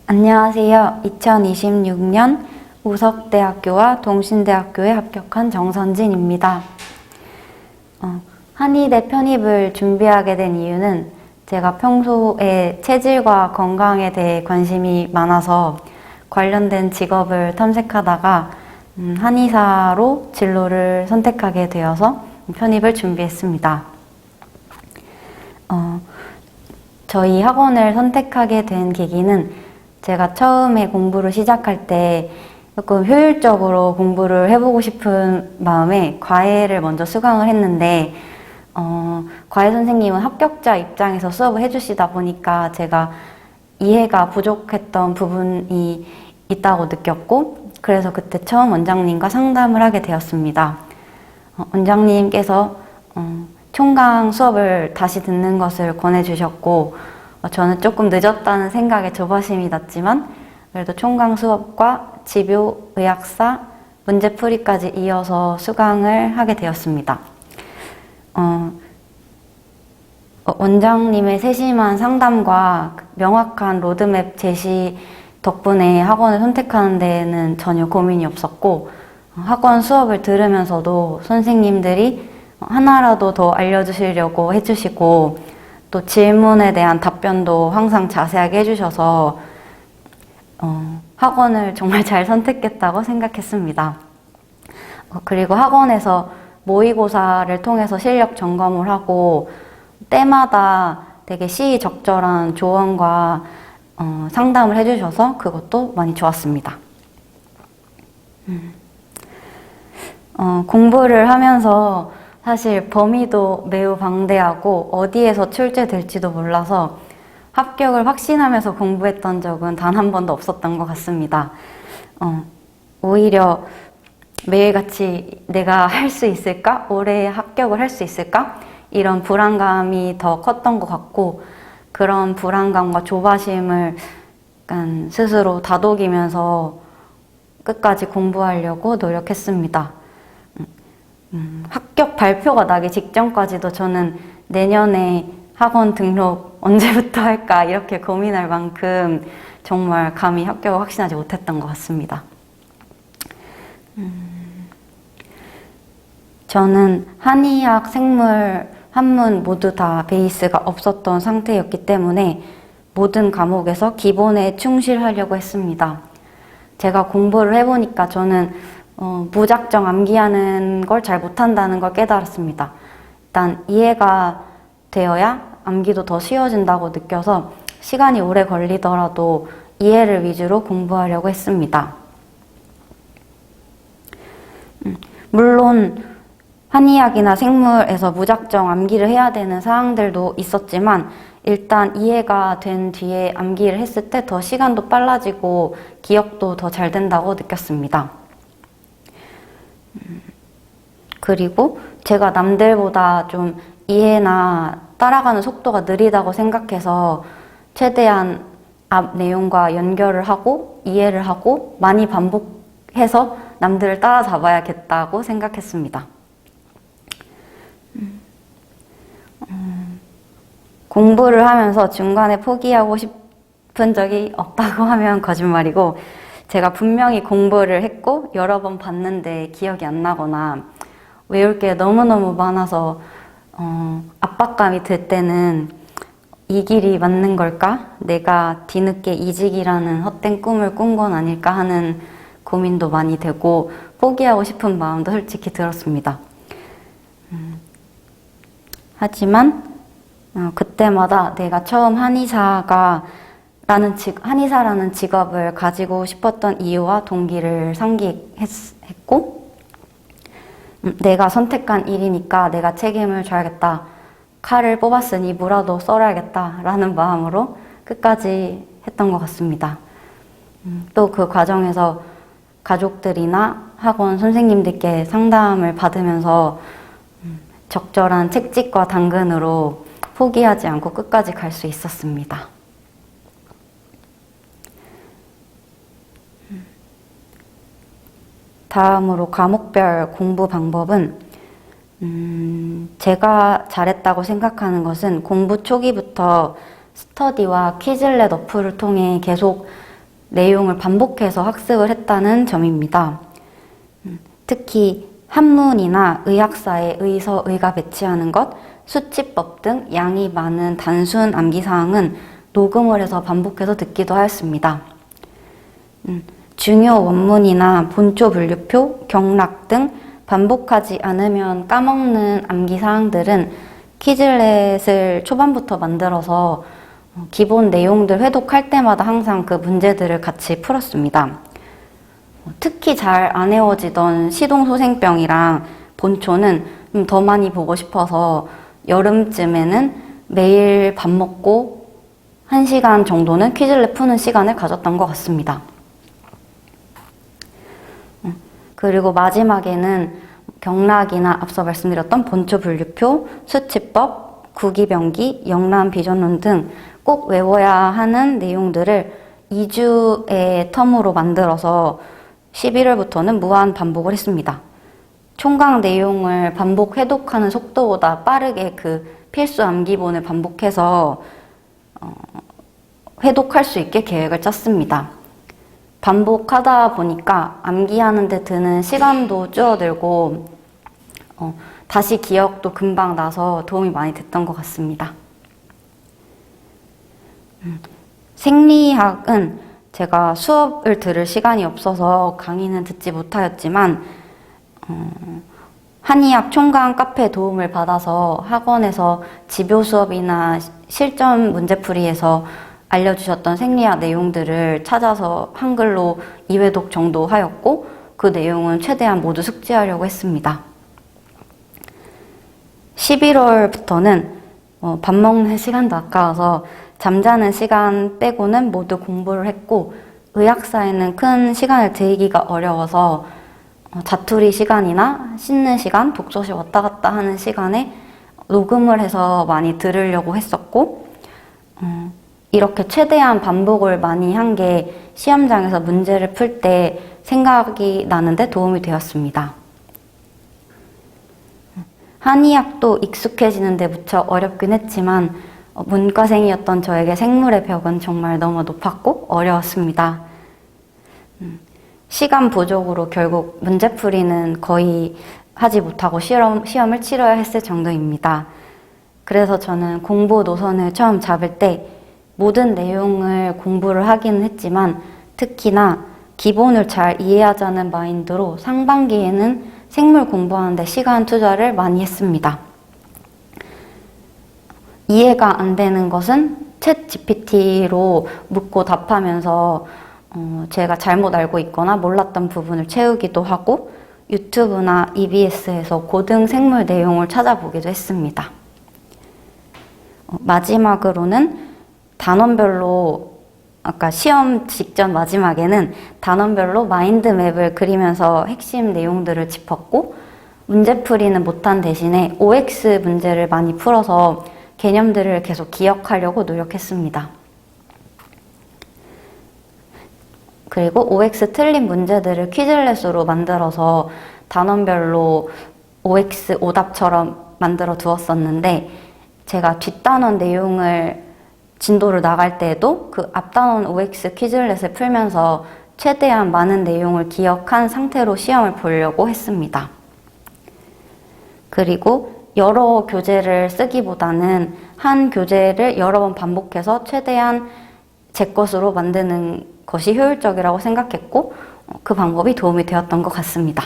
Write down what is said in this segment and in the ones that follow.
안녕하세요. 2026년 우석대학교와 동신대학교에 합격한 정선진입니다. 한의대 편입을 준비하게 된 이유는 제가 평소에 체질과 건강에 대해 관심이 많아서 관련된 직업을 탐색하다가 한의사로 진로를 선택하게 되어서 편입을 준비했습니다. 저희 학원을 선택하게 된 계기는 제가 처음에 공부를 시작할 때 조금 효율적으로 공부를 해보고 싶은 마음에 과외를 먼저 수강을 했는데 과외 선생님은 합격자 입장에서 수업을 해주시다 보니까 제가 이해가 부족했던 부분이 있다고 느꼈고, 그래서 그때 처음 원장님과 상담을 하게 되었습니다. 원장님께서 총강 수업을 다시 듣는 것을 권해주셨고, 저는 조금 늦었다는 생각에 조바심이 났지만 그래도 총강 수업과 집요, 의학사, 문제풀이까지 이어서 수강을 하게 되었습니다. 원장님의 세심한 상담과 명확한 로드맵 제시 덕분에 학원을 선택하는 데에는 전혀 고민이 없었고, 학원 수업을 들으면서도 선생님들이 하나라도 더 알려주시려고 해주시고, 또 질문에 대한 답변도 항상 자세하게 해주셔서 학원을 정말 잘 선택했다고 생각했습니다. 그리고 학원에서 모의고사를 통해서 실력 점검을 하고 때마다 되게 시의적절한 조언과 상담을 해주셔서 그것도 많이 좋았습니다. 공부를 하면서 사실 범위도 매우 방대하고 어디에서 출제될지도 몰라서 합격을 확신하면서 공부했던 적은 단 한 번도 없었던 것 같습니다. 오히려 매일같이 내가 할 수 있을까? 올해 합격을 할 수 있을까? 이런 불안감이 더 컸던 것 같고, 그런 불안감과 조바심을 약간 스스로 다독이면서 끝까지 공부하려고 노력했습니다. 합격 발표가 나기 직전까지도 저는 내년에 학원 등록 언제부터 할까 이렇게 고민할 만큼 정말 감히 합격을 확신하지 못했던 것 같습니다. 저는 한의학, 생물, 한문 모두 다 베이스가 없었던 상태였기 때문에 모든 과목에서 기본에 충실하려고 했습니다. 제가 공부를 해보니까 저는 무작정 암기하는 걸 잘 못한다는 걸 깨달았습니다. 일단 이해가 되어야 암기도 더 쉬워진다고 느껴서 시간이 오래 걸리더라도 이해를 위주로 공부하려고 했습니다. 물론 한의학이나 생물에서 무작정 암기를 해야 되는 사항들도 있었지만 일단 이해가 된 뒤에 암기를 했을 때 더 시간도 빨라지고 기억도 더 잘 된다고 느꼈습니다. 그리고 제가 남들보다 좀 이해나 따라가는 속도가 느리다고 생각해서 최대한 앞 내용과 연결을 하고 이해를 하고 많이 반복해서 남들을 따라잡아야겠다고 생각했습니다. 공부를 하면서 중간에 포기하고 싶은 적이 없다고 하면 거짓말이고, 제가 분명히 공부를 했고 여러 번 봤는데 기억이 안 나거나 외울 게 너무너무 많아서 압박감이 들 때는 이 길이 맞는 걸까? 내가 뒤늦게 이직이라는 헛된 꿈을 꾼 건 아닐까 하는 고민도 많이 되고 포기하고 싶은 마음도 솔직히 들었습니다. 하지만 그때마다 내가 처음 한의사라는 직업을 가지고 싶었던 이유와 동기를 상기했고, 내가 선택한 일이니까 내가 책임을 져야겠다. 칼을 뽑았으니 무라도 썰어야겠다 라는 마음으로 끝까지 했던 것 같습니다. 또 그 과정에서 가족들이나 학원 선생님들께 상담을 받으면서 적절한 책찍과 당근으로 포기하지 않고 끝까지 갈 수 있었습니다. 다음으로 과목별 공부 방법은 제가 잘했다고 생각하는 것은 공부 초기부터 스터디와 퀴즐렛 어플을 통해 계속 내용을 반복해서 학습을 했다는 점입니다. 특히 한문이나 의학사의 의서, 의가 배치하는 것, 수치법 등 양이 많은 단순 암기사항은 녹음을 해서 반복해서 듣기도 하였습니다. 중요 원문이나 본초 분류표, 경락 등 반복하지 않으면 까먹는 암기사항들은 퀴즐렛을 초반부터 만들어서 기본 내용들 회독할 때마다 항상 그 문제들을 같이 풀었습니다. 특히 잘 안 외워지던 시동소생병이랑 본초는 더 많이 보고 싶어서 여름쯤에는 매일 밥 먹고 1시간 정도는 퀴즐렛 푸는 시간을 가졌던 것 같습니다. 그리고 마지막에는 경락이나 앞서 말씀드렸던 본초 분류표, 수치법, 구기병기, 영람 비전론 등 꼭 외워야 하는 내용들을 2주의 텀으로 만들어서 11월부터는 무한 반복을 했습니다. 총각 내용을 반복 회독하는 속도보다 빠르게 그 필수 암기본을 반복해서 회독할 수 있게 계획을 짰습니다. 반복하다 보니까 암기하는 데 드는 시간도 줄어들고 다시 기억도 금방 나서 도움이 많이 됐던 것 같습니다. 생리학은 제가 수업을 들을 시간이 없어서 강의는 듣지 못하였지만 한의학 총각 카페 도움을 받아서 학원에서 집요 수업이나 실전 문제풀이에서 알려주셨던 생리학 내용들을 찾아서 한글로 2회독 정도 하였고 그 내용은 최대한 모두 숙지하려고 했습니다. 11월부터는 밥 먹는 시간도 아까워서 잠자는 시간 빼고는 모두 공부를 했고 의학사에는 큰 시간을 들이기가 어려워서 자투리 시간이나 씻는 시간, 독서실 왔다 갔다 하는 시간에 녹음을 해서 많이 들으려고 했었고 이렇게 최대한 반복을 많이 한 게 시험장에서 문제를 풀 때 생각이 나는데 도움이 되었습니다. 한의학도 익숙해지는데 무척 어렵긴 했지만 문과생이었던 저에게 생물의 벽은 정말 너무 높았고 어려웠습니다. 시간 부족으로 결국 문제풀이는 거의 하지 못하고 시험을 치러야 했을 정도입니다. 그래서 저는 공부 노선을 처음 잡을 때 모든 내용을 공부를 하기는 했지만 특히나 기본을 잘 이해하자는 마인드로 상반기에는 생물 공부하는데 시간 투자를 많이 했습니다. 이해가 안 되는 것은 챗 GPT로 묻고 답하면서 제가 잘못 알고 있거나 몰랐던 부분을 채우기도 하고 유튜브나 EBS에서 고등 생물 내용을 찾아보기도 했습니다. 마지막으로는 단원별로 아까 시험 직전 마지막에는 단원별로 마인드맵을 그리면서 핵심 내용들을 짚었고 문제풀이는 못한 대신에 OX 문제를 많이 풀어서 개념들을 계속 기억하려고 노력했습니다. 그리고 OX 틀린 문제들을 퀴즐렛으로 만들어서 단원별로 OX 오답처럼 만들어 두었었는데 제가 뒷단원 내용을 진도를 나갈 때에도 그 앞단원 OX 퀴즐렛을 풀면서 최대한 많은 내용을 기억한 상태로 시험을 보려고 했습니다. 그리고 여러 교재를 쓰기보다는 한 교재를 여러 번 반복해서 최대한 제 것으로 만드는 것이 효율적이라고 생각했고 그 방법이 도움이 되었던 것 같습니다.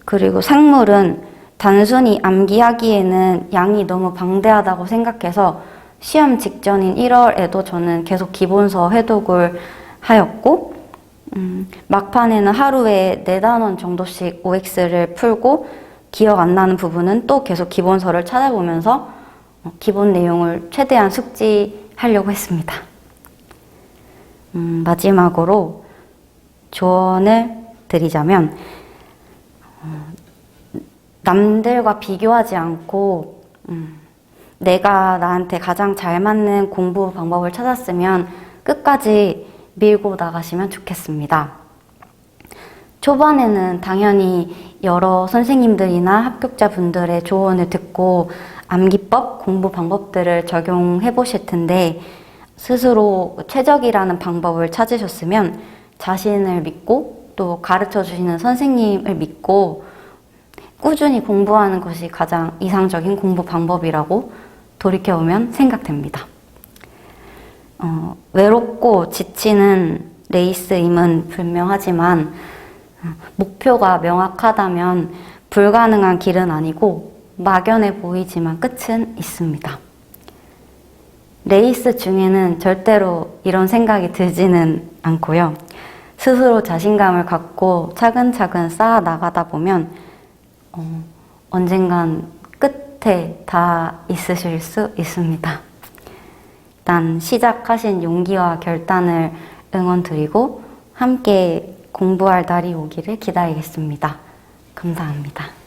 그리고 생물은 단순히 암기하기에는 양이 너무 방대하다고 생각해서 시험 직전인 1월에도 저는 계속 기본서 회독을 하였고 막판에는 하루에 4단원 정도씩 OX를 풀고 기억 안 나는 부분은 또 계속 기본서를 찾아보면서 기본 내용을 최대한 숙지하려고 했습니다. 마지막으로 조언을 드리자면 남들과 비교하지 않고 내가 나한테 가장 잘 맞는 공부 방법을 찾았으면 끝까지 밀고 나가시면 좋겠습니다. 초반에는 당연히 여러 선생님들이나 합격자분들의 조언을 듣고 암기법, 공부 방법들을 적용해 보실 텐데 스스로 최적이라는 방법을 찾으셨으면 자신을 믿고 또 가르쳐 주시는 선생님을 믿고 꾸준히 공부하는 것이 가장 이상적인 공부 방법이라고 돌이켜보면 생각됩니다. 외롭고 지치는 레이스임은 분명하지만 목표가 명확하다면 불가능한 길은 아니고 막연해 보이지만 끝은 있습니다. 레이스 중에는 절대로 이런 생각이 들지는 않고요. 스스로 자신감을 갖고 차근차근 쌓아 나가다 보면 언젠간 끝에 다 있으실 수 있습니다. 일단 시작하신 용기와 결단을 응원드리고 함께 공부할 날이 오기를 기다리겠습니다. 감사합니다.